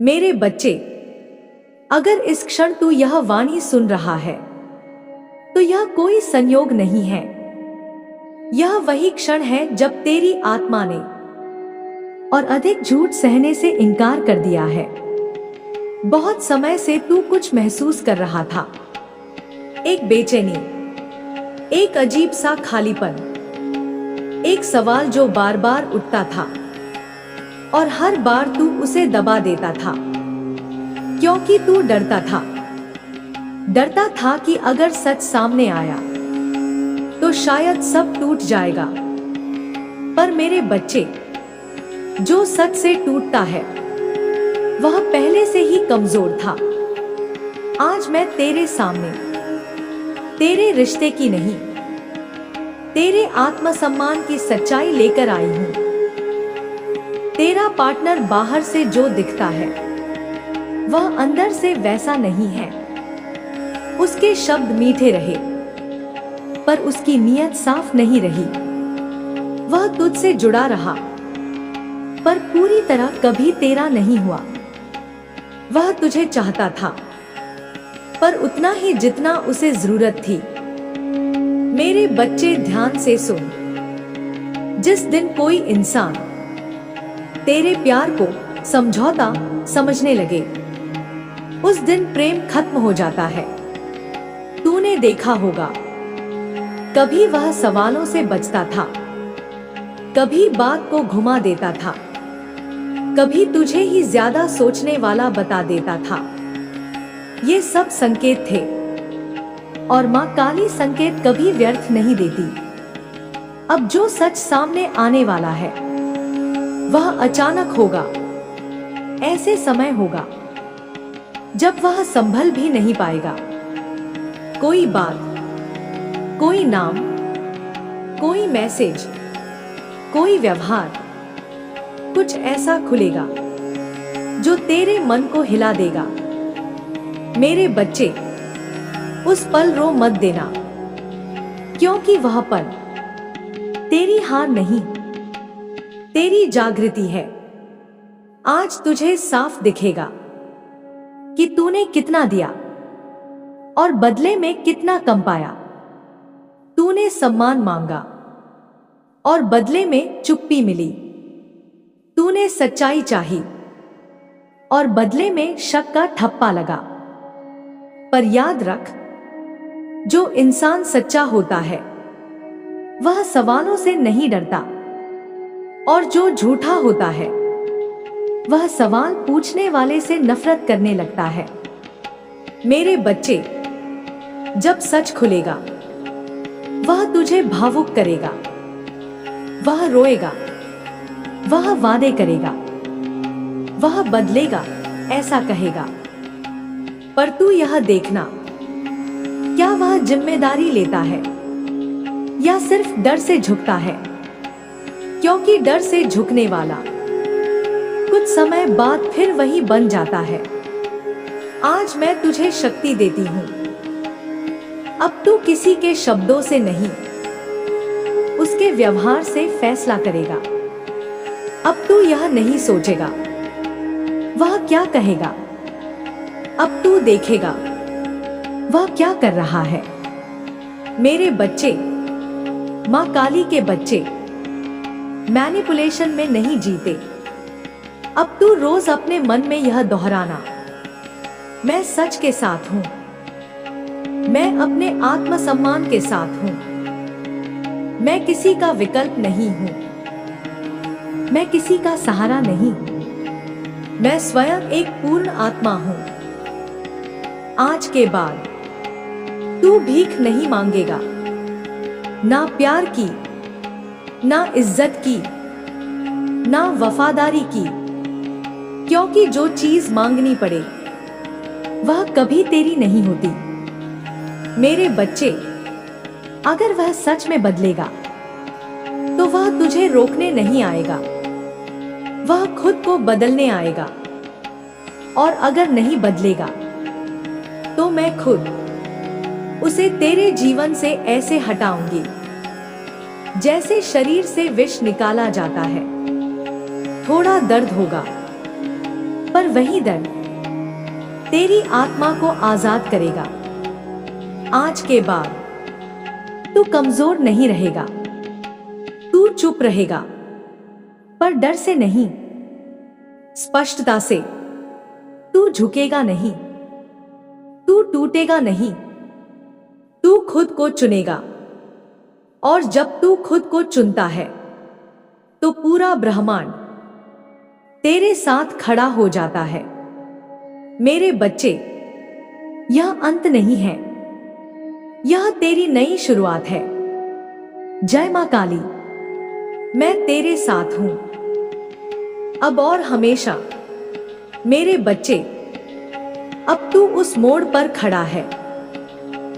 मेरे बच्चे, अगर इस क्षण तू यह वाणी सुन रहा है तो यह कोई संयोग नहीं है। यह वही क्षण है जब तेरी आत्मा ने और अधिक झूठ सहने से इनकार कर दिया है। बहुत समय से तू कुछ महसूस कर रहा था, एक बेचैनी, एक अजीब सा खालीपन, एक सवाल जो बार बार उठता था और हर बार तू उसे दबा देता था क्योंकि तू डरता था कि अगर सच सामने आया तो शायद सब टूट जाएगा। पर मेरे बच्चे, जो सच से टूटता है वह पहले से ही कमजोर था। आज मैं तेरे सामने तेरे रिश्ते की नहीं, तेरे आत्मसम्मान की सच्चाई लेकर आई हूं। तेरा पार्टनर बाहर से जो दिखता है वह अंदर से वैसा नहीं है। उसके शब्द मीठे रहे पर उसकी नीयत साफ नहीं रही। वह तुझसे जुड़ा रहा पर पूरी तरह कभी तेरा नहीं हुआ। वह तुझे चाहता था पर उतना ही जितना उसे जरूरत थी। मेरे बच्चे, ध्यान से सुन। जिस दिन कोई इंसान तेरे प्यार को समझौता समझने लगे उस दिन प्रेम खत्म हो जाता है। तूने देखा होगा, कभी वह सवालों से बचता था, कभी बात को घुमा देता था, कभी तुझे ही ज्यादा सोचने वाला बता देता था। ये सब संकेत थे और मां काली संकेत कभी व्यर्थ नहीं देती। अब जो सच सामने आने वाला है वह अचानक होगा। ऐसे समय होगा जब वह संभल भी नहीं पाएगा। कोई बात, कोई नाम, कोई मैसेज, कोई व्यवहार, कुछ ऐसा खुलेगा जो तेरे मन को हिला देगा। मेरे बच्चे, उस पल रो मत देना क्योंकि वह पल तेरी हार नहीं, तेरी जागृति है। आज तुझे साफ दिखेगा कि तूने कितना दिया और बदले में कितना कम पाया। तूने सम्मान मांगा और बदले में चुप्पी मिली। तूने सच्चाई चाही और बदले में शक का ठप्पा लगा। पर याद रख, जो इंसान सच्चा होता है वह सवालों से नहीं डरता और जो झूठा होता है वह सवाल पूछने वाले से नफरत करने लगता है। मेरे बच्चे, जब सच खुलेगा वह तुझे भावुक करेगा। वह रोएगा, वह वादे करेगा, वह बदलेगा ऐसा कहेगा। पर तू यह देखना, क्या वह जिम्मेदारी लेता है या सिर्फ डर से झुकता है? क्योंकि डर से झुकने वाला कुछ समय बाद फिर वही बन जाता है। आज मैं तुझे शक्ति देती हूं। अब तू किसी के शब्दों से नहीं, उसके व्यवहार से फैसला करेगा। अब तू यह नहीं सोचेगा वह क्या कहेगा। अब तू देखेगा वह क्या कर रहा है। मेरे बच्चे, मां काली के बच्चे मैनिपुलेशन में नहीं जीते। अब तू रोज अपने मन में यह दोहराना, मैं सच के साथ हूं, मैं अपने आत्मसम्मान के साथ हूं, मैं किसी का विकल्प नहीं हूं, मैं किसी का सहारा नहीं, मैं स्वयं एक पूर्ण आत्मा हूं। आज के बाद तू भीख नहीं मांगेगा, ना प्यार की, ना इज्जत की, ना वफादारी की। क्योंकि जो चीज मांगनी पड़े वह कभी तेरी नहीं होती। मेरे बच्चे, अगर वह सच में बदलेगा तो वह तुझे रोकने नहीं आएगा, वह खुद को बदलने आएगा। और अगर नहीं बदलेगा तो मैं खुद उसे तेरे जीवन से ऐसे हटाऊंगी जैसे शरीर से विष निकाला जाता है। थोड़ा दर्द होगा, पर वही डर तेरी आत्मा को आजाद करेगा। आज के बाद तू कमजोर नहीं रहेगा। तू चुप रहेगा, पर डर से नहीं, स्पष्टता से। तू झुकेगा नहीं, तू टूटेगा नहीं। तू खुद को चुनेगा, और जब तू खुद को चुनता है तो पूरा ब्रह्मांड तेरे साथ खड़ा हो जाता है। मेरे बच्चे, यह अंत नहीं है, यह तेरी नई शुरुआत है। जय मां काली, मैं तेरे साथ हूं, अब और हमेशा। मेरे बच्चे, अब तू उस मोड़ पर खड़ा है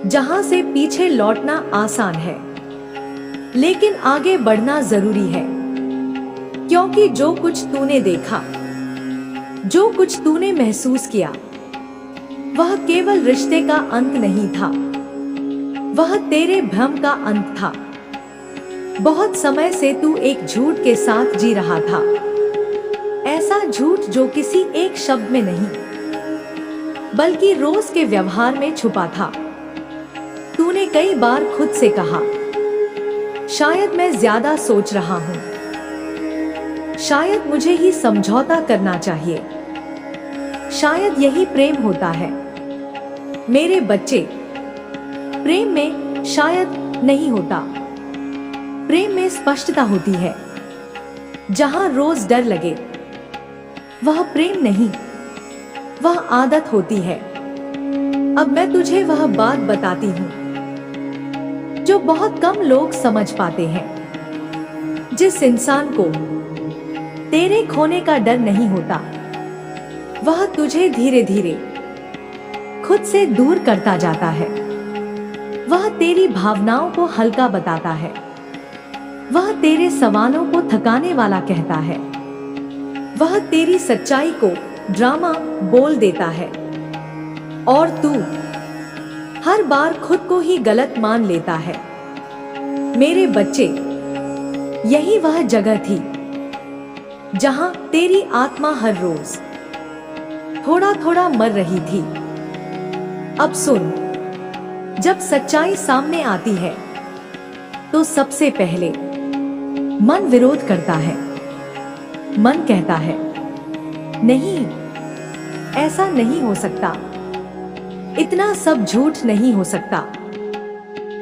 जहां से पीछे लौटना आसान है, लेकिन आगे बढ़ना जरूरी है। क्योंकि जो कुछ तूने देखा, जो कुछ तूने महसूस किया, वह केवल रिश्ते का अंत नहीं था, वह तेरे भ्रम का अंत था। बहुत समय से तू एक झूठ के साथ जी रहा था, ऐसा झूठ जो किसी एक शब्द में नहीं, बल्कि रोज के व्यवहार में छुपा था। तूने कई बार खुद से कहा, शायद मैं ज्यादा सोच रहा हूं, शायद मुझे ही समझौता करना चाहिए, शायद यही प्रेम होता है। मेरे बच्चे, प्रेम में शायद नहीं होता, प्रेम में स्पष्टता होती है। जहां रोज डर लगे, वह प्रेम नहीं, वह आदत होती है। अब मैं तुझे वह बात बताती हूं जो बहुत कम लोग समझ पाते हैं। जिस इंसान को तेरे खोने का डर नहीं होता, वह तुझे धीरे धीरे खुद से दूर करता जाता है। वह तेरी भावनाओं को हल्का बताता है, वह तेरे सवालों को थकाने वाला कहता है, वह तेरी सच्चाई को ड्रामा बोल देता है, और तू हर बार खुद को ही गलत मान लेता है। मेरे बच्चे, यही वह जगह थी जहां तेरी आत्मा हर रोज थोड़ा थोड़ा मर रही थी। अब सुन, जब सच्चाई सामने आती है तो सबसे पहले मन विरोध करता है। मन कहता है, नहीं, ऐसा नहीं हो सकता, इतना सब झूठ नहीं हो सकता,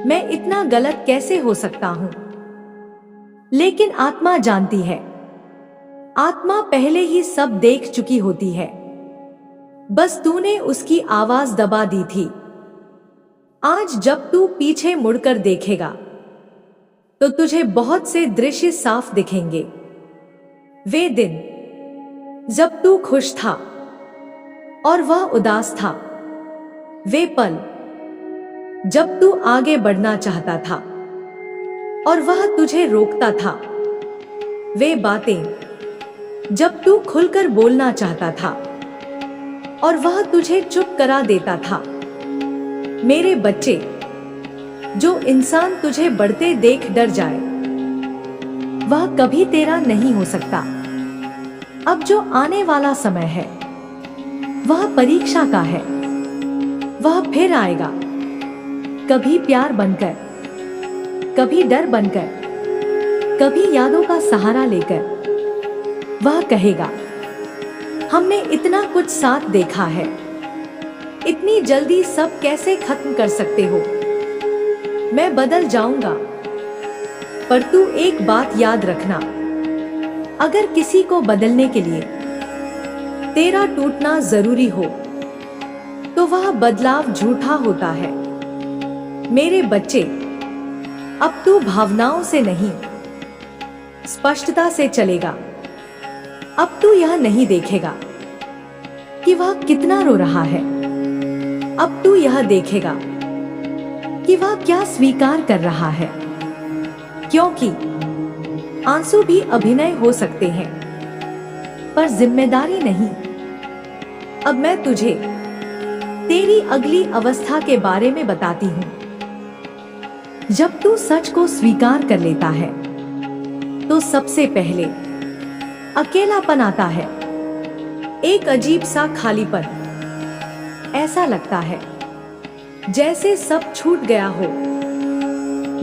मैं इतना गलत कैसे हो सकता हूं। लेकिन आत्मा जानती है, आत्मा पहले ही सब देख चुकी होती है, बस तूने उसकी आवाज दबा दी थी। आज जब तू पीछे मुड़कर देखेगा तो तुझे बहुत से दृश्य साफ दिखेंगे। वे दिन जब तू खुश था और वह उदास था, वे पल जब तू आगे बढ़ना चाहता था और वह तुझे रोकता था, वे बातें जब तू खुलकर बोलना चाहता था और वह तुझे चुप करा देता था। मेरे बच्चे, जो इंसान तुझे बढ़ते देख डर जाए, वह कभी तेरा नहीं हो सकता। अब जो आने वाला समय है, वह परीक्षा का है। वह फिर आएगा, कभी प्यार बनकर, कभी डर बनकर, कभी यादों का सहारा लेकर। वह कहेगा, हमने इतना कुछ साथ देखा है, इतनी जल्दी सब कैसे खत्म कर सकते हो। मैं बदल जाऊंगा, पर तू एक बात याद रखना, अगर किसी को बदलने के लिए तेरा टूटना जरूरी हो तो वह बदलाव झूठा होता है। मेरे बच्चे, अब तू भावनाओं से नहीं, स्पष्टता से चलेगा। अब तू यह नहीं देखेगा कि वह कितना रो रहा है, अब तू यह देखेगा कि वह क्या स्वीकार कर रहा है। क्योंकि आंसू भी अभिनय हो सकते हैं, पर जिम्मेदारी नहीं। अब मैं तुझे तेरी अगली अवस्था के बारे में बताती हूं। जब तू सच को स्वीकार कर लेता है तो सबसे पहले अकेलापन आता है। एक अजीब सा खालीपन। ऐसा लगता है जैसे सब छूट गया हो।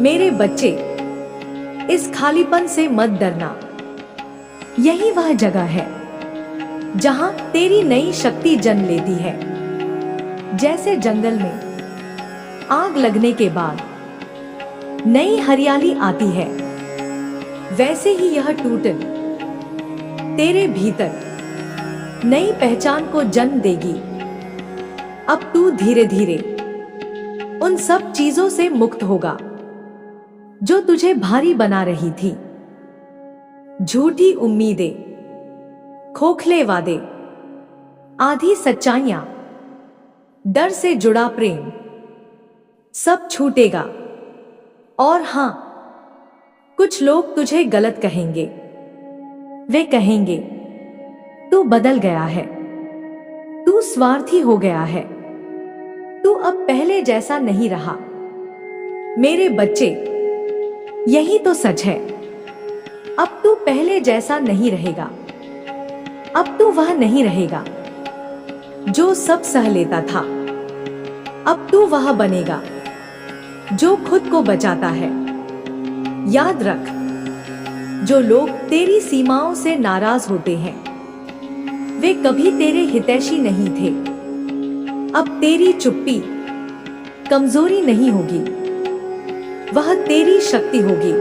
मेरे बच्चे, इस खालीपन से मत डरना। यही वह जगह है जहां तेरी नई शक्ति जन्म लेती है। जैसे जंगल में आग लगने के बाद नई हरियाली आती है, वैसे ही यह टूटन तेरे भीतर नई पहचान को जन्म देगी। अब तू धीरे धीरे उन सब चीजों से मुक्त होगा जो तुझे भारी बना रही थी। झूठी उम्मीदें, खोखले वादे, आधी सच्चाइयां, डर से जुड़ा प्रेम, सब छूटेगा। और हां, कुछ लोग तुझे गलत कहेंगे। वे कहेंगे तू बदल गया है, तू स्वार्थी हो गया है, तू अब पहले जैसा नहीं रहा। मेरे बच्चे, यही तो सच है। अब तू पहले जैसा नहीं रहेगा। अब तू वह नहीं रहेगा जो सब सह लेता था। अब तू वह बनेगा जो खुद को बचाता है। याद रख, जो लोग तेरी सीमाओं से नाराज होते हैं, वे कभी तेरे हितैषी नहीं थे। अब तेरी चुप्पी कमजोरी नहीं होगी, वह तेरी शक्ति होगी।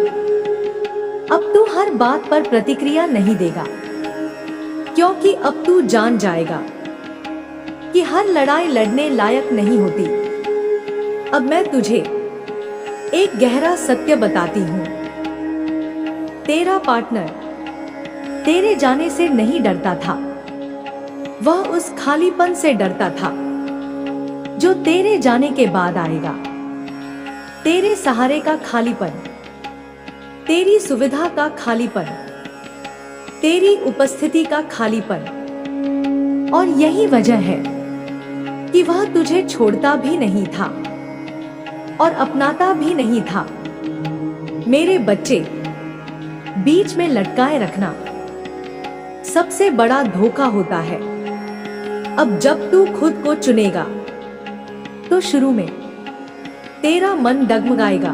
अब तू हर बात पर प्रतिक्रिया नहीं देगा, क्योंकि अब तू जान जाएगा कि हर लड़ाई लड़ने लायक नहीं होती। अब मैं तुझे एक गहरा सत्य बताती हूं। तेरा पार्टनर तेरे जाने से नहीं डरता था, वह उस खालीपन से डरता था जो तेरे जाने के बाद आएगा। तेरे सहारे का खालीपन, तेरी सुविधा का खालीपन, तेरी उपस्थिति का खालीपन। और यही वजह है कि वह तुझे छोड़ता भी नहीं था और अपनाता भी नहीं था। मेरे बच्चे, बीच में लटकाए रखना सबसे बड़ा धोखा होता है। अब जब तू खुद को चुनेगा तो शुरू में तेरा मन डगमगाएगा,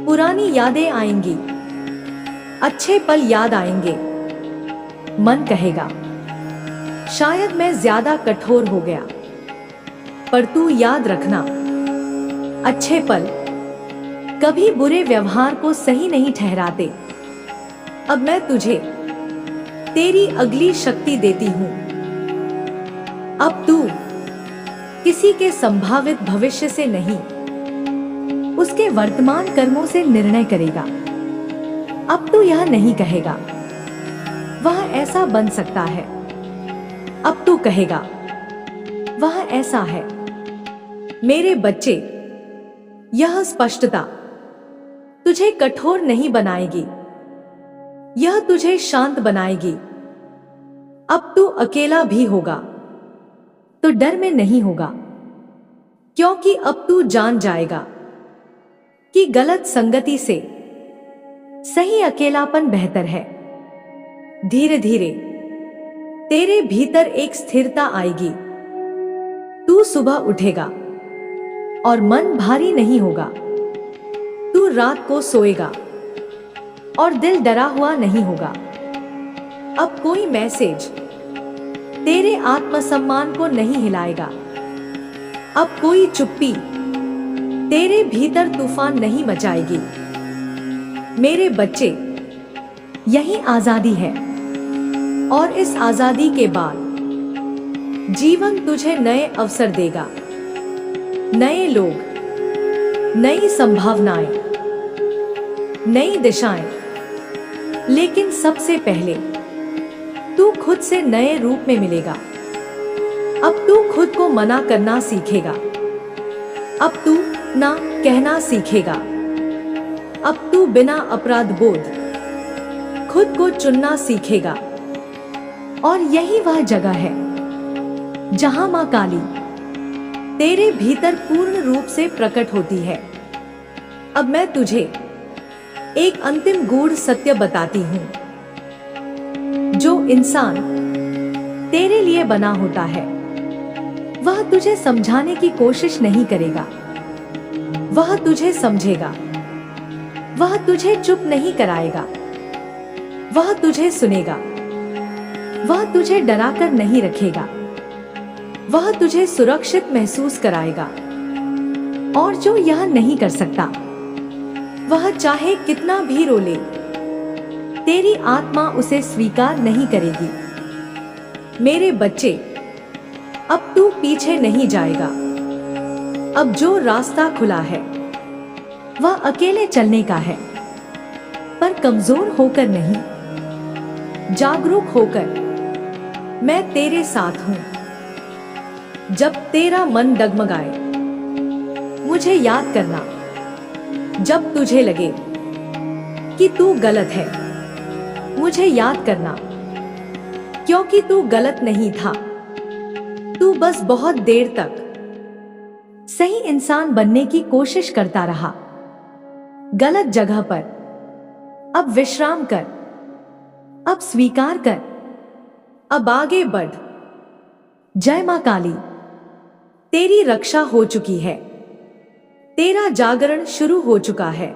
पुरानी यादें आएंगी, अच्छे पल याद आएंगे। मन कहेगा शायद मैं ज्यादा कठोर हो गया, पर तू याद रखना, अच्छे पल कभी बुरे व्यवहार को सही नहीं ठहराते। अब मैं तुझे तेरी अगली शक्ति देती हूं। अब तू किसी के संभावित भविष्य से नहीं, उसके वर्तमान कर्मों से निर्णय करेगा। अब तू यह नहीं कहेगा वह ऐसा बन सकता है, अब तू कहेगा वह ऐसा है। मेरे बच्चे, यह स्पष्टता तुझे कठोर नहीं बनाएगी, यह तुझे शांत बनाएगी। अब तू अकेला भी होगा तो डर में नहीं होगा, क्योंकि अब तू जान जाएगा कि गलत संगति से सही अकेलापन बेहतर है। धीरे धीरे तेरे भीतर एक स्थिरता आएगी। तू सुबह उठेगा और मन भारी नहीं होगा। तू रात को सोएगा और दिल डरा हुआ नहीं होगा। अब कोई मैसेज तेरे आत्मसम्मान को नहीं हिलाएगा। अब कोई चुप्पी तेरे भीतर तूफान नहीं मचाएगी। मेरे बच्चे, यही आजादी है, और इस आजादी के बाद जीवन तुझे नए अवसर देगा, नए लोग, नई संभावनाएं, नई दिशाएं। लेकिन सबसे पहले तू खुद से नए रूप में मिलेगा। अब तू खुद को मना करना सीखेगा। अब तू ना कहना सीखेगा। अब तू बिना अपराध बोध खुद को चुनना सीखेगा। और यही वह जगह है जहां मां काली तेरे भीतर पूर्ण रूप से प्रकट होती है। अब मैं तुझे एक अंतिम गूढ़ सत्य बताती हूं। जो इंसान तेरे लिए बना होता है। वह तुझे समझाने की कोशिश नहीं करेगा, वह तुझे समझेगा। वह तुझे चुप नहीं कराएगा, वह तुझे सुनेगा। वह तुझे डराकर नहीं रखेगा, वह तुझे सुरक्षित महसूस कराएगा। और जो यह नहीं कर सकता, वह चाहे कितना भी रो ले, तेरी आत्मा उसे स्वीकार नहीं करेगी। मेरे बच्चे, अब तू पीछे नहीं जाएगा। अब जो रास्ता खुला है वह अकेले चलने का है, पर कमजोर होकर नहीं, जागरूक होकर। मैं तेरे साथ हूं। जब तेरा मन डगमगाए, मुझे याद करना। जब तुझे लगे कि तू गलत है, मुझे याद करना, क्योंकि तू गलत नहीं था। तू बस बहुत देर तक सही इंसान बनने की कोशिश करता रहा, गलत जगह पर। अब विश्राम कर, अब स्वीकार कर, अब आगे बढ़। जय मां काली, तेरी रक्षा हो चुकी है, तेरा जागरण शुरू हो चुका है।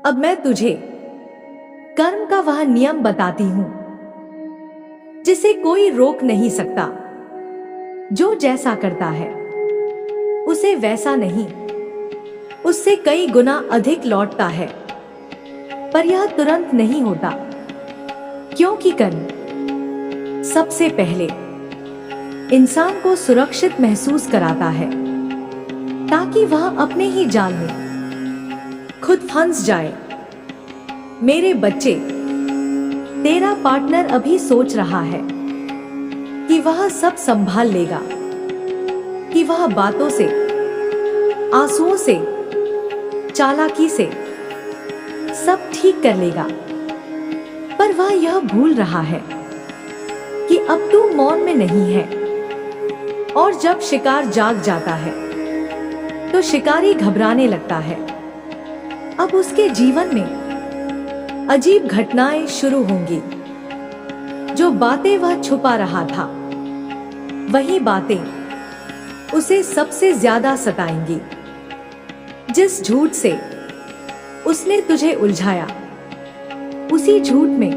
अब मैं तुझे कर्म का वह नियम बताती हूं जिसे कोई रोक नहीं सकता। जो जैसा करता है उसे वैसा नहीं, उससे कई गुना अधिक लौटता है। पर यह तुरंत नहीं होता, क्योंकि कर्म सबसे पहले इंसान को सुरक्षित महसूस कराता है, ताकि वह अपने ही जाल में खुद फंस जाए। मेरे बच्चे, तेरा पार्टनर अभी सोच रहा है कि वह सब संभाल लेगा, कि वह बातों से, आंसुओं से, चालाकी से सब ठीक कर लेगा। पर वह यह भूल रहा है कि अब तू मौन में नहीं है। और जब शिकार जाग जाता है तो शिकारी घबराने लगता है। अब उसके जीवन में अजीब घटनाएं शुरू होंगी। जो बातें वह छुपा रहा था, वही बातें उसे सबसे ज्यादा सताएंगी। जिस झूठ से उसने तुझे उलझाया, उसी झूठ में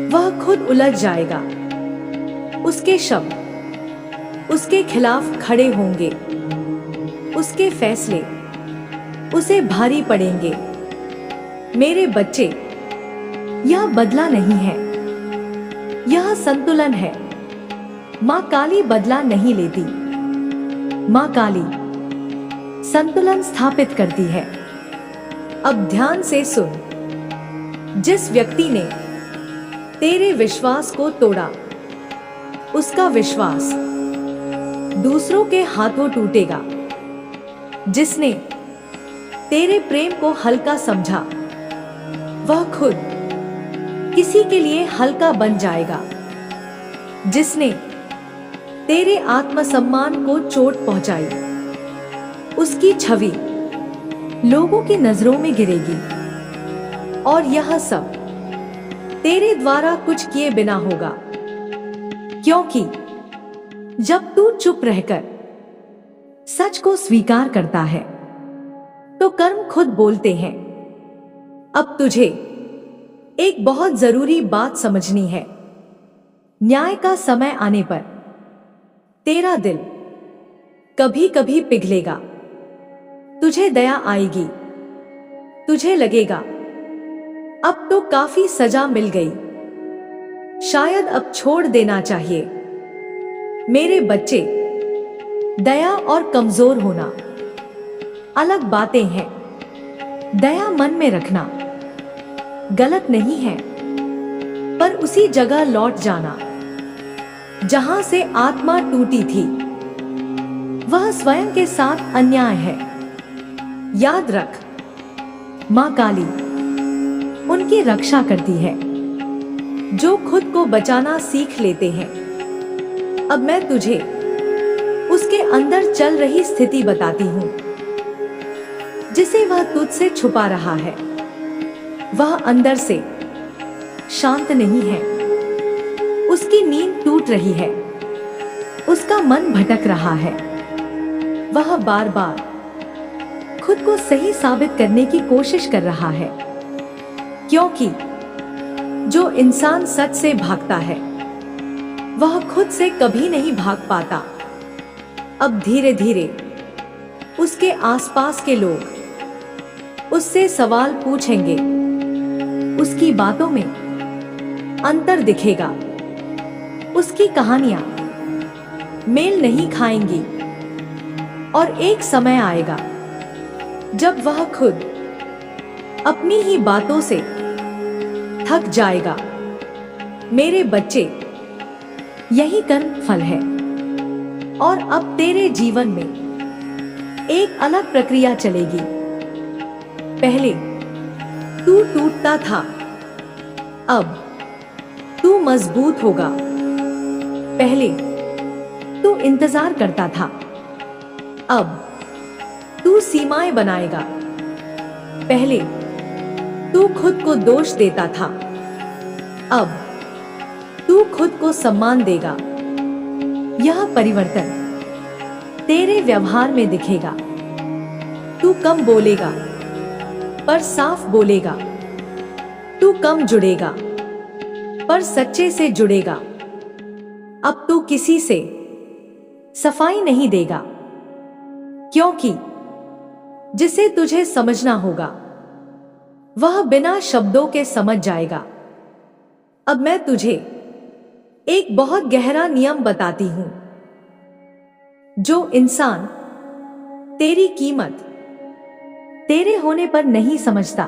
वह खुद उलझ जाएगा। उसके शब्द उसके खिलाफ खड़े होंगे, उसके फैसले उसे भारी पड़ेंगे। मेरे बच्चे, यह बदला नहीं है, यह संतुलन है। मां काली बदला नहीं लेती, मां काली संतुलन स्थापित करती है। अब ध्यान से सुन। जिस व्यक्ति ने तेरे विश्वास को तोड़ा, उसका विश्वास दूसरों के हाथों टूटेगा। जिसने तेरे प्रेम को हल्का समझा, वह खुद किसी के लिए हल्का बन जाएगा। जिसने तेरे आत्मसम्मान को चोट पहुंचाई, उसकी छवि लोगों की नजरों में गिरेगी। और यह सब तेरे द्वारा कुछ किए बिना होगा, क्योंकि जब तू चुप रहकर सच को स्वीकार करता है, तो कर्म खुद बोलते हैं। अब तुझे एक बहुत जरूरी बात समझनी है। न्याय का समय आने पर तेरा दिल कभी कभी पिघलेगा। तुझे दया आएगी, तुझे लगेगा अब तो काफी सजा मिल गई, शायद अब छोड़ देना चाहिए। मेरे बच्चे, दया और कमजोर होना अलग बातें हैं। दया मन में रखना गलत नहीं है, पर उसी जगह लौट जाना जहां से आत्मा टूटी थी, वह स्वयं के साथ अन्याय है। याद रख, मां काली उनकी रक्षा करती है जो खुद को बचाना सीख लेते हैं। अब मैं तुझे उसके अंदर चल रही स्थिति बताती हूं, जिसे वह तुझसे छुपा रहा है। वह अंदर से शांत नहीं है, उसकी नींद टूट रही है, उसका मन भटक रहा है। वह बार बार खुद को सही साबित करने की कोशिश कर रहा है, क्योंकि जो इंसान सच से भागता है वह खुद से कभी नहीं भाग पाता। अब धीरे धीरे उसके आसपास के लोग उससे सवाल पूछेंगे, उसकी बातों में अंतर दिखेगा, उसकी कहानियां मेल नहीं खाएंगी और एक समय आएगा जब वह खुद अपनी ही बातों से थक जाएगा। मेरे बच्चे, यही कर्म फल है और अब तेरे जीवन में एक अलग प्रक्रिया चलेगी। पहले तू टूटता था, अब तू मजबूत होगा। पहले तू इंतजार करता था, अब तू सीमाएं बनाएगा। पहले तू खुद को दोष देता था, अब तू खुद को सम्मान देगा। यह परिवर्तन तेरे व्यवहार में दिखेगा। तू कम बोलेगा पर साफ बोलेगा। तू कम जुड़ेगा पर सच्चे से जुड़ेगा। अब तू किसी से सफाई नहीं देगा, क्योंकि जिसे तुझे समझना होगा वह बिना शब्दों के समझ जाएगा। अब मैं तुझे एक बहुत गहरा नियम बताती हूं। जो इंसान तेरी कीमत तेरे होने पर नहीं समझता,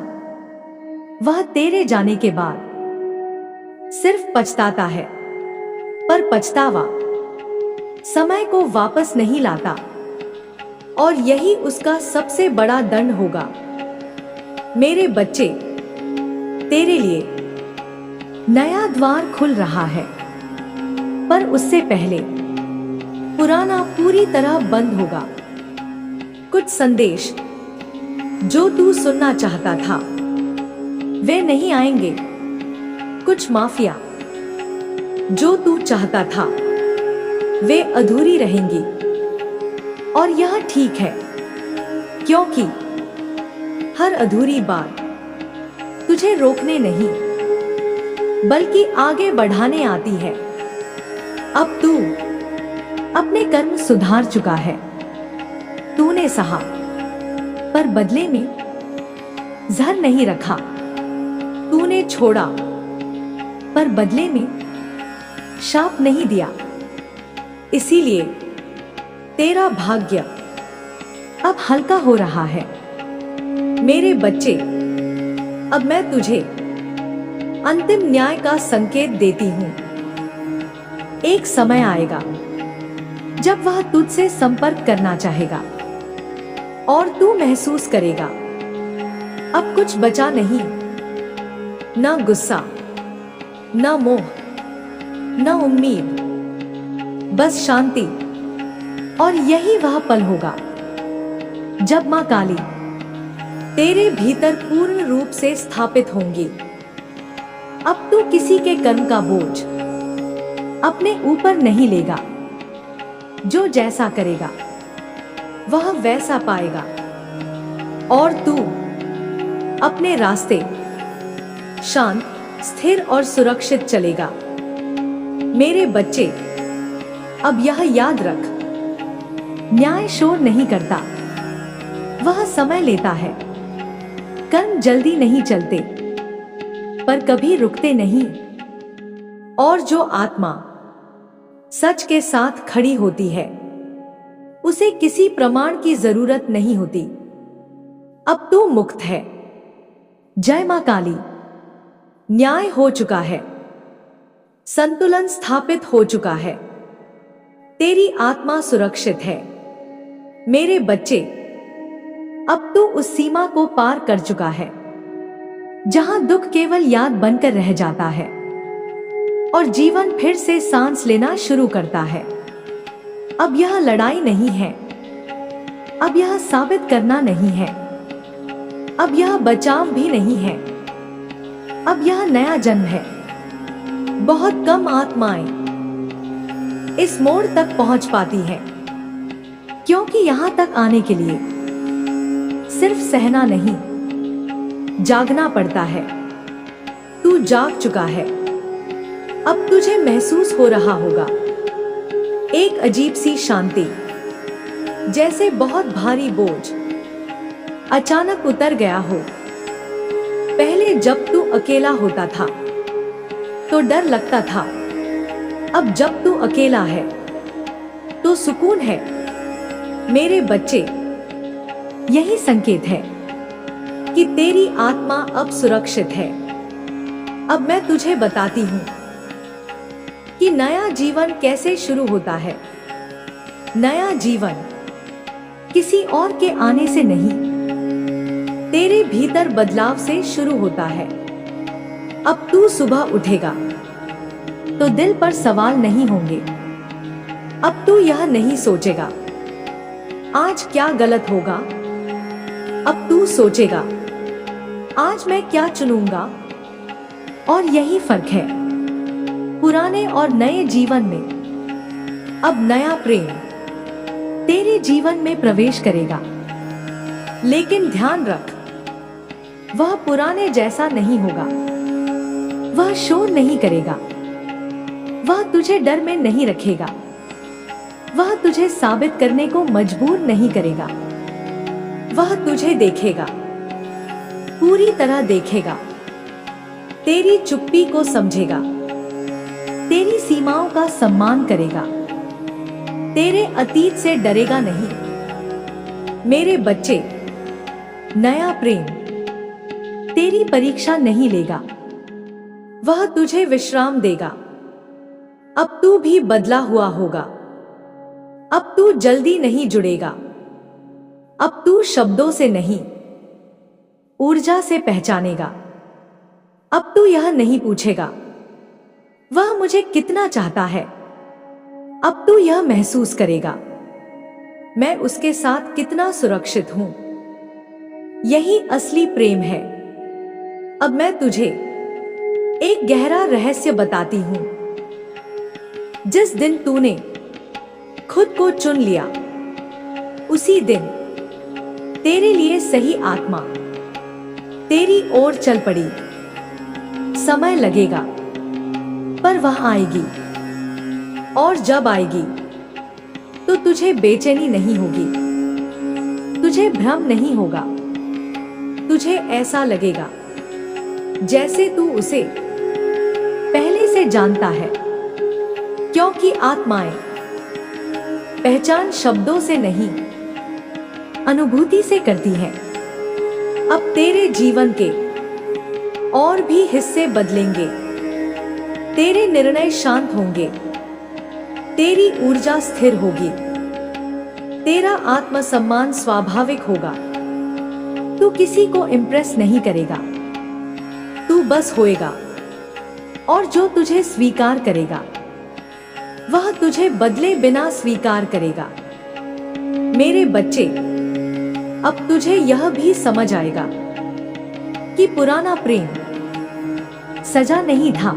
वह तेरे जाने के बाद सिर्फ पछताता है, पर पछतावा समय को वापस नहीं लाता और यही उसका सबसे बड़ा दंड होगा। मेरे बच्चे, तेरे लिए नया द्वार खुल रहा है, पर उससे पहले पुराना पूरी तरह बंद होगा। कुछ संदेश जो तू सुनना चाहता था वे नहीं आएंगे। कुछ माफिया जो तू चाहता था वे अधूरी रहेंगी। और यह ठीक है, क्योंकि हर अधूरी बात तुझे रोकने नहीं बल्कि आगे बढ़ाने आती है। अब तू अपने कर्म सुधार चुका है। तूने सहा पर बदले में जहर नहीं रखा। तूने छोड़ा पर बदले में शाप नहीं दिया। इसीलिए तेरा भाग्य अब हल्का हो रहा है। मेरे बच्चे, अब मैं तुझे अंतिम न्याय का संकेत देती हूं। एक समय आएगा जब वह तुझसे संपर्क करना चाहेगा और तू महसूस करेगा अब कुछ बचा नहीं, न गुस्सा, न मोह, न उम्मीद, बस शांति। और यही वह पल होगा जब मां काली तेरे भीतर पूर्ण रूप से स्थापित होंगी। अब तू किसी के कर्म का बोझ अपने ऊपर नहीं लेगा। जो जैसा करेगा वह वैसा पाएगा और तू अपने रास्ते शांत, स्थिर और सुरक्षित चलेगा। मेरे बच्चे, अब यह याद रख, न्याय शोर नहीं करता, वह समय लेता है। कर्म जल्दी नहीं चलते पर कभी रुकते नहीं। और जो आत्मा सच के साथ खड़ी होती है उसे किसी प्रमाण की जरूरत नहीं होती। अब तू मुक्त है। जय मां काली। न्याय हो चुका है, संतुलन स्थापित हो चुका है, तेरी आत्मा सुरक्षित है। मेरे बच्चे, अब तू उस सीमा को पार कर चुका है जहां दुख केवल याद बनकर रह जाता है और जीवन फिर से सांस लेना शुरू करता है। अब यह लड़ाई नहीं है, अब यह साबित करना नहीं है, अब यह बचाव भी नहीं है, अब यह नया जन्म है। बहुत कम आत्माएं इस मोड़ तक पहुंच पाती हैं, क्योंकि यहां तक आने के लिए सिर्फ सहना नहीं, जागना पड़ता है। तू जाग चुका है। अब तुझे महसूस हो रहा होगा एक अजीब सी शांति, जैसे बहुत भारी बोझ अचानक उतर गया हो। पहले जब तू अकेला होता था तो डर लगता था, अब जब तू अकेला है तो सुकून है। मेरे बच्चे, यही संकेत है कि तेरी आत्मा अब सुरक्षित है। अब मैं तुझे बताती हूं कि नया जीवन कैसे शुरू होता है। नया जीवन किसी और के आने से नहीं, तेरे भीतर बदलाव से शुरू होता है। अब तू सुबह उठेगा तो दिल पर सवाल नहीं होंगे। अब तू यह नहीं सोचेगा आज क्या गलत होगा। अब तू सोचेगा आज मैं क्या चुनूंगा। और यही फर्क है पुराने और नए जीवन में। अब नया प्रेम तेरे जीवन में प्रवेश करेगा, लेकिन ध्यान रख, वह पुराने जैसा नहीं होगा। वह शोर नहीं करेगा, वह तुझे डर में नहीं रखेगा, वह तुझे साबित करने को मजबूर नहीं करेगा। वह तुझे देखेगा, पूरी तरह देखेगा, तेरी चुप्पी को समझेगा, तेरी सीमाओं का सम्मान करेगा, तेरे अतीत से डरेगा नहीं। मेरे बच्चे, नया प्रेम तेरी परीक्षा नहीं लेगा, वह तुझे विश्राम देगा। अब तू भी बदला हुआ होगा। अब तू जल्दी नहीं जुड़ेगा। अब तू शब्दों से नहीं, ऊर्जा से पहचानेगा। अब तू यह नहीं पूछेगा वह मुझे कितना चाहता है। अब तू यह महसूस करेगा मैं उसके साथ कितना सुरक्षित हूं। यही असली प्रेम है। अब मैं तुझे एक गहरा रहस्य बताती हूं। जिस दिन तूने खुद को चुन लिया, उसी दिन तेरे लिए सही आत्मा तेरी ओर चल पड़ी। समय लगेगा, पर वह आएगी, और जब आएगी तो तुझे बेचैनी नहीं होगी, तुझे भ्रम नहीं होगा। तुझे ऐसा लगेगा जैसे तू उसे पहले से जानता है, क्योंकि आत्माएं पहचान शब्दों से नहीं, अनुभूति से करती है। अब तेरे जीवन के और भी हिस्से बदलेंगे, तेरे निर्णय शांत होंगे, तेरी ऊर्जा स्थिर होगी, तेरा आत्मसम्मान स्वाभाविक होगा। तू किसी को इम्प्रेस नहीं करेगा, तू बस होएगा। और जो तुझे स्वीकार करेगा वह तुझे बदले बिना स्वीकार करेगा। मेरे बच्चे, अब तुझे यह भी समझ आएगा कि पुराना प्रेम सजा नहीं था,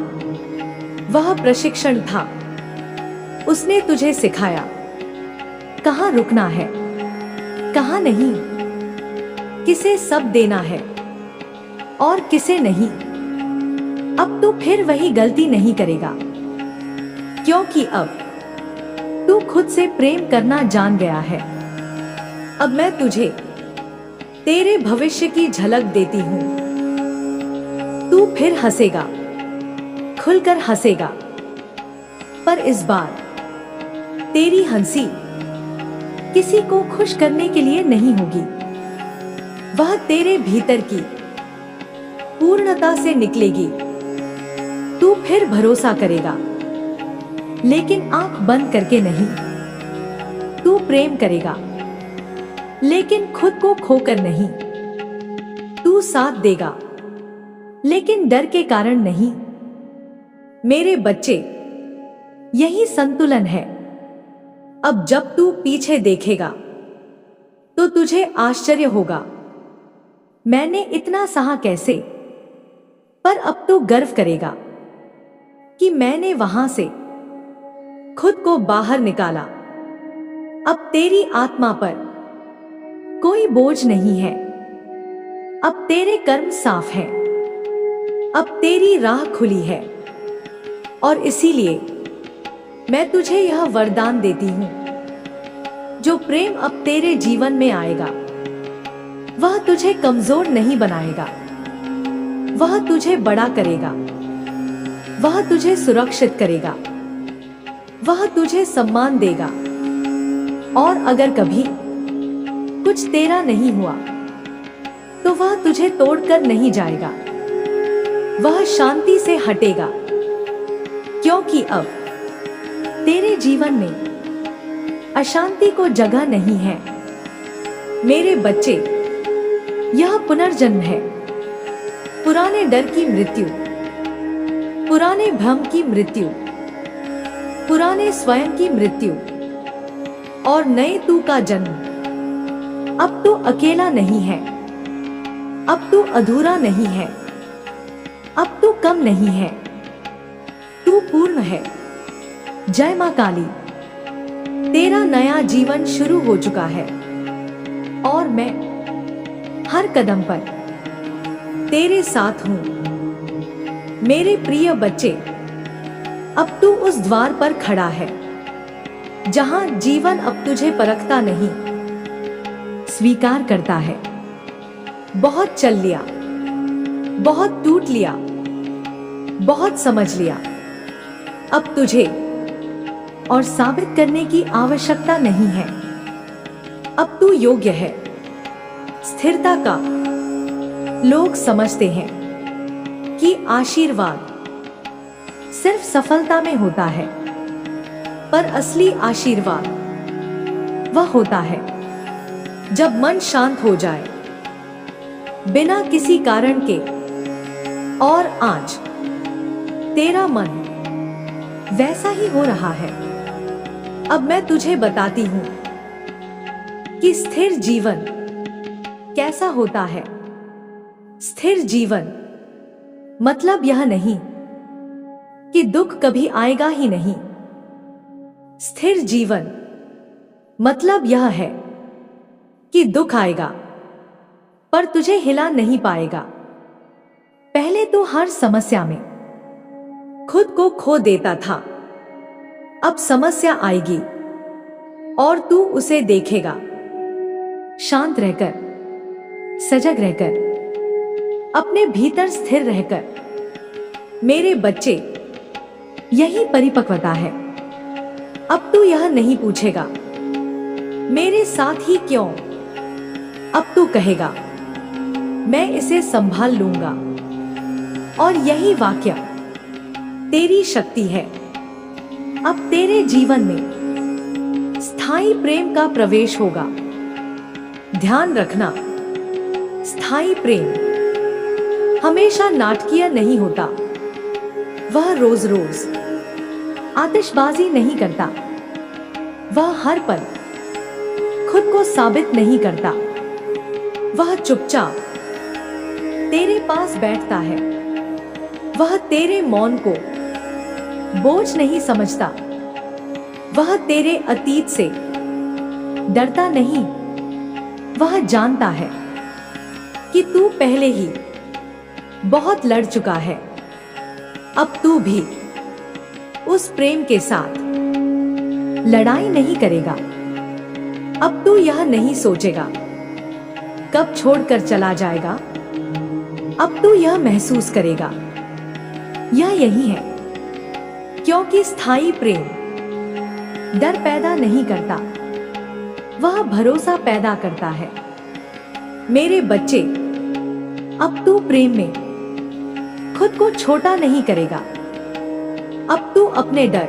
वह प्रशिक्षण था। उसने तुझे सिखाया कहां रुकना है, कहां नहीं, किसे सब देना है और किसे नहीं। अब तू फिर वही गलती नहीं करेगा, क्योंकि अब तू खुद से प्रेम करना जान गया है। अब मैं तुझे तेरे भविष्य की झलक देती हूं। तू फिर हंसेगा, खुलकर हंसेगा, पर इस बार तेरी हंसी किसी को खुश करने के लिए नहीं होगी। वह तेरे भीतर की पूर्णता से निकलेगी। तू फिर भरोसा करेगा, लेकिन आंख बंद करके नहीं। तू प्रेम करेगा, लेकिन खुद को खोकर नहीं। तू साथ देगा, लेकिन डर के कारण नहीं। मेरे बच्चे, यही संतुलन है। अब जब तू पीछे देखेगा तो तुझे आश्चर्य होगा, मैंने इतना सहा कैसे। पर अब तू गर्व करेगा, कि मैंने वहां से खुद को बाहर निकाला। अब तेरी आत्मा पर कोई बोझ नहीं है। अब तेरे कर्म साफ हैं। अब तेरी राह खुली है और इसीलिए मैं तुझे यह वरदान देती हूं, जो प्रेम अब तेरे जीवन में आएगा वह तुझे कमजोर नहीं बनाएगा, वह तुझे बड़ा करेगा, वह तुझे सुरक्षित करेगा, वह तुझे सम्मान देगा। और अगर कभी कुछ तेरा नहीं हुआ तो वह तुझे तोड़कर नहीं जाएगा, वह शांति से हटेगा, क्योंकि अब तेरे जीवन में अशांति को जगह नहीं है। मेरे बच्चे, यह पुनर्जन्म है। पुराने डर की मृत्यु, पुराने भ्रम की मृत्यु, पुराने स्वयं की मृत्यु और नए तू का जन्म। अब तू अकेला नहीं है, अब तू अधूरा नहीं है, अब तू कम नहीं है, तू पूर्ण है। जय मां काली। तेरा नया जीवन शुरू हो चुका है और मैं हर कदम पर तेरे साथ हूं। मेरे प्रिय बच्चे, अब तू उस द्वार पर खड़ा है जहां जीवन अब तुझे परखता नहीं, स्वीकार करता है। बहुत चल लिया, बहुत टूट लिया, बहुत समझ लिया। अब तुझे और साबित करने की आवश्यकता नहीं है। अब तू योग्य है। स्थिरता का लोग समझते हैं कि आशीर्वाद सिर्फ सफलता में होता है, पर असली आशीर्वाद वह होता है जब मन शांत हो जाए, बिना किसी कारण के। और आज तेरा मन वैसा ही हो रहा है। अब मैं तुझे बताती हूं कि स्थिर जीवन कैसा होता है। स्थिर जीवन मतलब यह नहीं कि दुख कभी आएगा ही नहीं। स्थिर जीवन मतलब यह है कि दुख आएगा पर तुझे हिला नहीं पाएगा। पहले तो हर समस्या में खुद को खो देता था, अब समस्या आएगी और तू उसे देखेगा शांत रहकर, सजग रहकर, अपने भीतर स्थिर रहकर। मेरे बच्चे, यही परिपक्वता है। अब तू यह नहीं पूछेगा मेरे साथ ही क्यों। अब तू कहेगा मैं इसे संभाल लूंगा। और यही वाक्य तेरी शक्ति है। अब तेरे जीवन में स्थायी प्रेम का प्रवेश होगा। ध्यान रखना, स्थायी प्रेम हमेशा नाटकीय नहीं होता। वह रोज रोज आतिशबाजी नहीं करता। वह हर पल खुद को साबित नहीं करता। वह चुपचाप तेरे पास बैठता है। वह तेरे मौन को बोझ नहीं समझता। वह तेरे अतीत से डरता नहीं। वह जानता है कि तू पहले ही बहुत लड़ चुका है। अब तू भी उस प्रेम के साथ लड़ाई नहीं करेगा। अब तू यह नहीं सोचेगा कब छोड़कर चला जाएगा। अब तू यह महसूस करेगा यह यही है, क्योंकि स्थायी प्रेम डर पैदा नहीं करता, वह भरोसा पैदा करता है। मेरे बच्चे, अब तू प्रेम में खुद को छोटा नहीं करेगा। अब तू अपने डर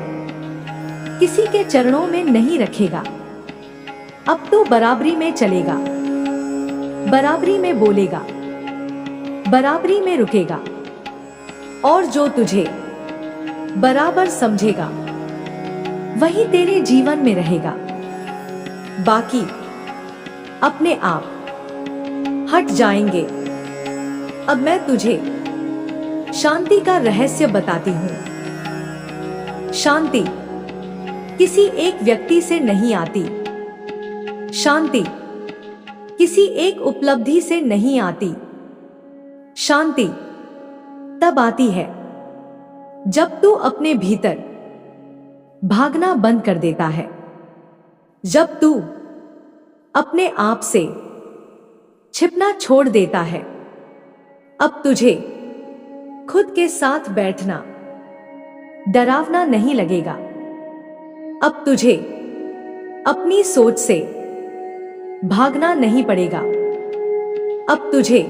किसी के चरणों में नहीं रखेगा। अब तू बराबरी में चलेगा, बराबरी में बोलेगा, बराबरी में रुकेगा। और जो तुझे बराबर समझेगा वही तेरे जीवन में रहेगा। बाकी अपने आप हट जाएंगे। अब मैं तुझे शांति का रहस्य बताती हूं। शांति किसी एक व्यक्ति से नहीं आती। शांति किसी एक उपलब्धि से नहीं आती। शांति तब आती है जब तू अपने भीतर भागना बंद कर देता है, जब तू अपने आप से छिपना छोड़ देता है। अब तुझे खुद के साथ बैठना डरावना नहीं लगेगा। अब तुझे अपनी सोच से भागना नहीं पड़ेगा। अब तुझे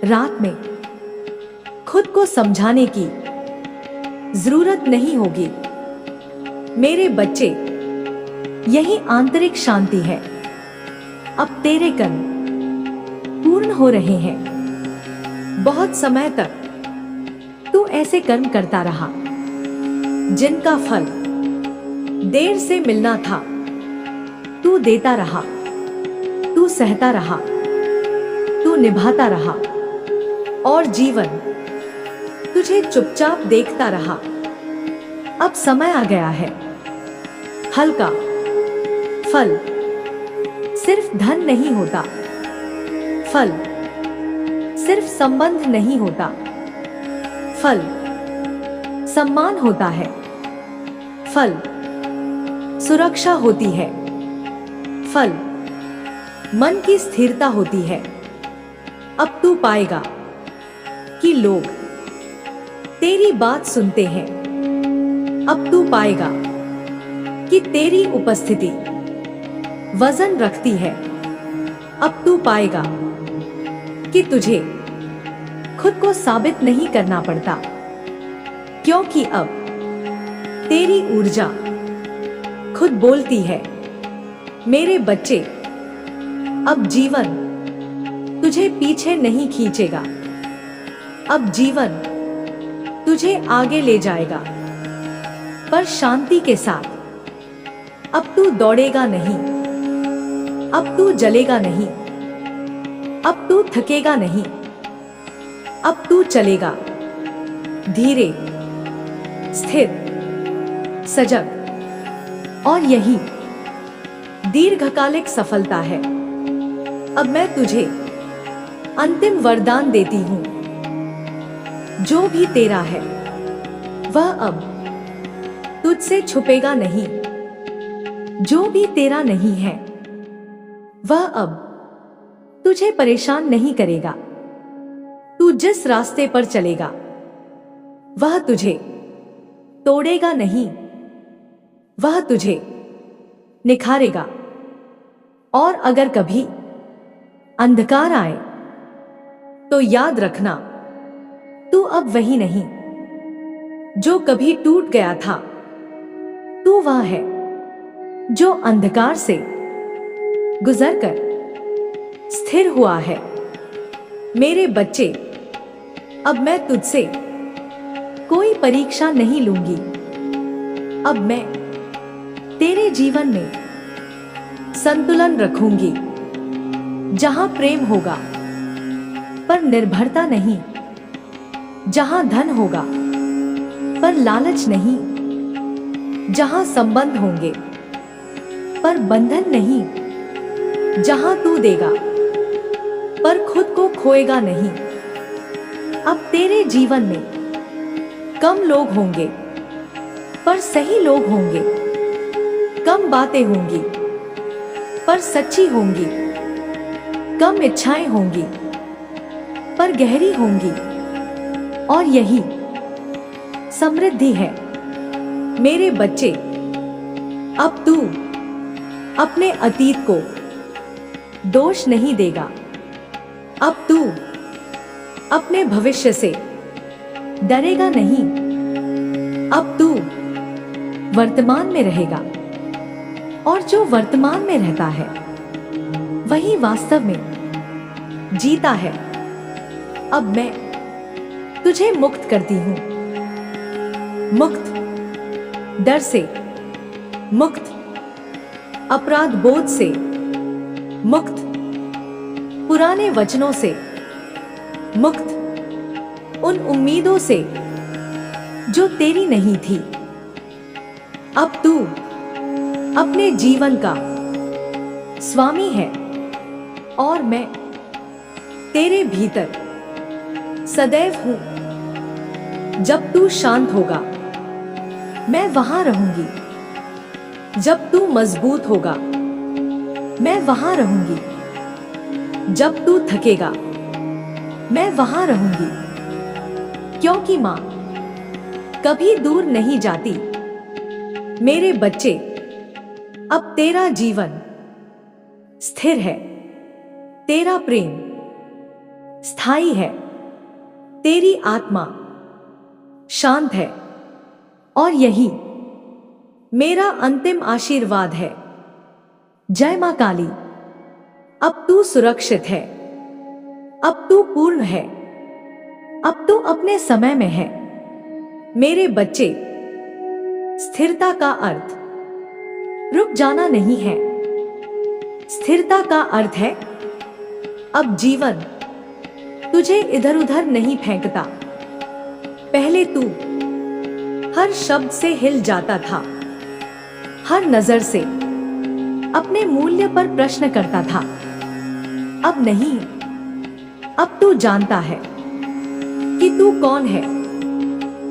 रात में खुद को समझाने की जरूरत नहीं होगी। मेरे बच्चे, यही आंतरिक शांति है। अब तेरे कर्म पूर्ण हो रहे हैं। बहुत समय तक तू ऐसे कर्म करता रहा जिनका फल देर से मिलना था। तू देता रहा, तू सहता रहा, तू निभाता रहा और जीवन तुझे चुपचाप देखता रहा। अब समय आ गया है। फल का फल सिर्फ धन नहीं होता। फल सिर्फ संबंध नहीं होता। फल सम्मान होता है। फल सुरक्षा होती है। फल मन की स्थिरता होती है। अब तू पाएगा कि लोग तेरी बात सुनते हैं। अब तू पाएगा कि तेरी उपस्थिति वजन रखती है। अब तू पाएगा कि तुझे खुद को साबित नहीं करना पड़ता, क्योंकि अब तेरी ऊर्जा खुद बोलती है। मेरे बच्चे, अब जीवन तुझे पीछे नहीं खींचेगा। अब जीवन तुझे आगे ले जाएगा, पर शांति के साथ। अब तू दौड़ेगा नहीं, अब तू जलेगा नहीं, अब तू थकेगा नहीं। अब तू चलेगा धीरे, स्थिर, सजग, और यही दीर्घकालिक सफलता है। अब मैं तुझे अंतिम वरदान देती हूं। जो भी तेरा है वह अब तुझसे छुपेगा नहीं। जो भी तेरा नहीं है वह अब तुझे परेशान नहीं करेगा। तू जिस रास्ते पर चलेगा वह तुझे तोड़ेगा नहीं, वह तुझे निखारेगा। और अगर कभी अंधकार आए तो याद रखना, तू अब वही नहीं जो कभी टूट गया था। तू वह है जो अंधकार से गुजरकर स्थिर हुआ है। मेरे बच्चे, अब मैं तुझसे कोई परीक्षा नहीं लूंगी। अब मैं तेरे जीवन में संतुलन रखूंगी, जहां प्रेम होगा पर निर्भरता नहीं, जहां धन होगा पर लालच नहीं, जहां संबंध होंगे पर बंधन नहीं, जहां तू देगा पर खुद को खोएगा नहीं। अब तेरे जीवन में कम लोग होंगे पर सही लोग होंगे। कम बातें होंगी पर सच्ची होंगी। कम इच्छाएं होंगी पर गहरी होंगी। और यही समृद्धि है। मेरे बच्चे, अब तू अपने अतीत को दोष नहीं देगा। अब तू अपने भविष्य से डरेगा नहीं। अब तू वर्तमान में रहेगा, और जो वर्तमान में रहता है वही वास्तव में जीता है। अब मैं तुझे मुक्त करती हूं, मुक्त डर से, मुक्त अपराध बोध से, मुक्त पुराने वचनों से, मुक्त उन उम्मीदों से जो तेरी नहीं थी। अब तू अपने जीवन का स्वामी है और मैं तेरे भीतर सदैव हूं। जब तू शांत होगा मैं वहां रहूंगी। जब तू मजबूत होगा मैं वहां रहूंगी। जब तू थकेगा मैं वहां रहूंगी। क्योंकि मां कभी दूर नहीं जाती। मेरे बच्चे, अब तेरा जीवन स्थिर है, तेरा प्रेम स्थायी है, तेरी आत्मा शांत है और यही मेरा अंतिम आशीर्वाद है। जय मां काली। अब तू सुरक्षित है, अब तू पूर्ण है, अब तू अपने समय में है। मेरे बच्चे, स्थिरता का अर्थ रुक जाना नहीं है। स्थिरता का अर्थ है अब जीवन तुझे इधर उधर नहीं फेंकता। पहले तू हर शब्द से हिल जाता था, हर नजर से अपने मूल्य पर प्रश्न करता था। अब नहीं, अब तू जानता है कि तू कौन है,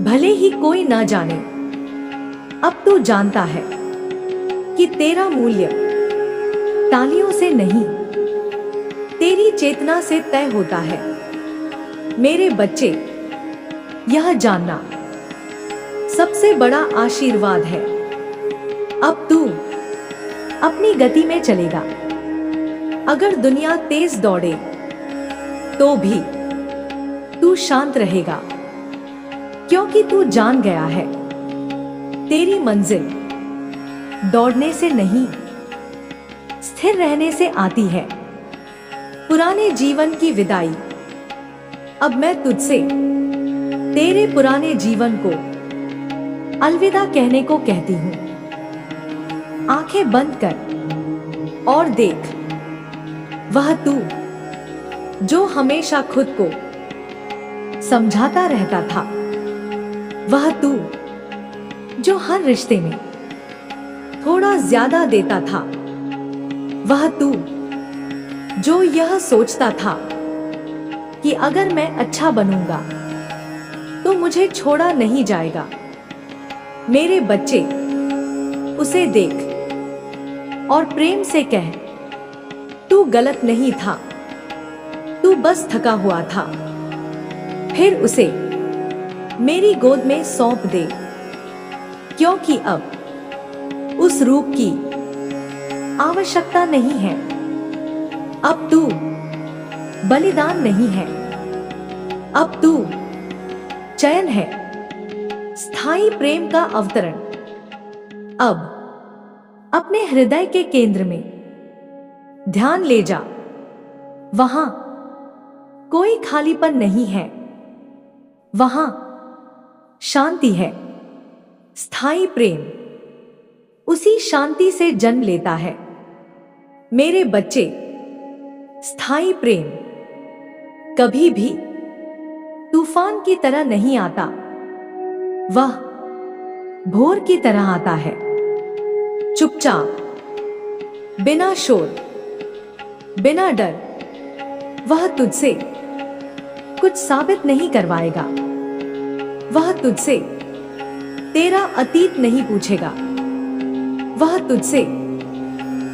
भले ही कोई ना जाने। अब तू जानता है कि तेरा मूल्य तालियों से नहीं, तेरी चेतना से तय होता है। मेरे बच्चे, यह जानना सबसे बड़ा आशीर्वाद है। अब तू अपनी गति में चलेगा। अगर दुनिया तेज दौड़े तो भी तू शांत रहेगा, क्योंकि तू जान गया है तेरी मंजिल दौड़ने से नहीं, स्थिर रहने से आती है। पुराने जीवन की विदाई अब मैं तुझसे तेरे पुराने जीवन को अलविदा कहने को कहती हूं। आंखें बंद कर और देख, वह तू जो हमेशा खुद को समझाता रहता था, वह तू जो हर रिश्ते में थोड़ा ज्यादा देता था, वह तू जो यह सोचता था कि अगर मैं अच्छा बनूंगा तो मुझे छोड़ा नहीं जाएगा। मेरे बच्चे, उसे देख और प्रेम से कह, तू गलत नहीं था, तू बस थका हुआ था। फिर उसे मेरी गोद में सौंप दे, क्योंकि अब उस रूप की आवश्यकता नहीं है। अब तू बलिदान नहीं है, अब तू चयन है, स्थायी प्रेम का अवतरण। अब अपने हृदय के केंद्र में ध्यान ले जा। वहां कोई खालीपन नहीं है, वहां शांति है। स्थायी प्रेम उसी शांति से जन्म लेता है। मेरे बच्चे, स्थायी प्रेम कभी भी तूफान की तरह नहीं आता, वह भोर की तरह आता है। चुपचाप, बिना शोर, बिना डर। वह तुझसे कुछ साबित नहीं करवाएगा, वह तुझसे तेरा अतीत नहीं पूछेगा, वह तुझसे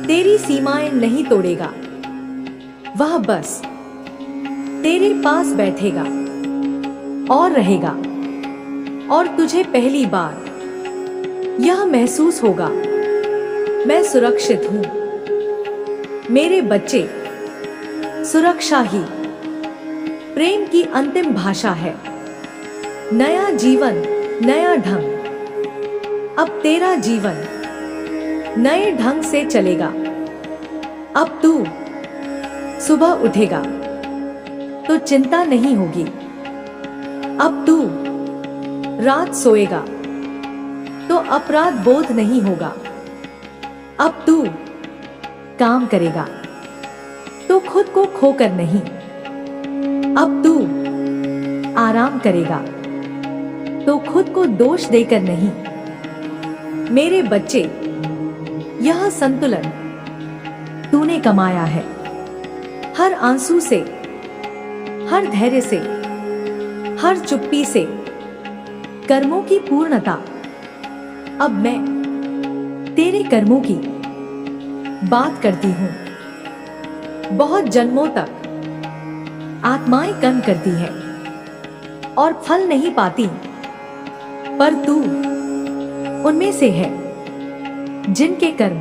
तेरी सीमाएं नहीं तोड़ेगा। वह बस तेरे पास बैठेगा और रहेगा, और तुझे पहली बार यह महसूस होगा, मैं सुरक्षित हूं। मेरे बच्चे, सुरक्षा ही प्रेम की अंतिम भाषा है। नया जीवन, नया ढंग। अब तेरा जीवन नए ढंग से चलेगा। अब तू सुबह उठेगा तो चिंता नहीं होगी। अब तू रात सोएगा तो अपराध बोध नहीं होगा। अब तू काम करेगा तो खुद को खोकर नहीं। अब तू आराम करेगा तो खुद को दोष देकर नहीं। मेरे बच्चे, यह संतुलन तूने कमाया है। हर आंसू से, हर धैर्य से, हर चुप्पी से, कर्मों की पूर्णता। अब मैं तेरे कर्मों की बात करती हूँ। बहुत जन्मों तक आत्माएं कर्म करती हैं और फल नहीं पाती, पर तू उनमें से है जिनके कर्म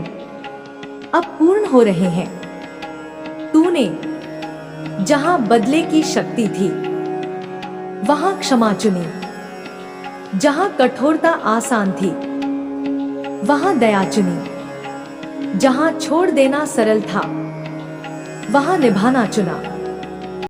अब पूर्ण हो रहे हैं। तूने जहां बदले की शक्ति थी, वहां क्षमा चुनी। जहां कठोरता आसान थी, वहां दया चुनी। जहां छोड़ देना सरल था, वहां निभाना चुना।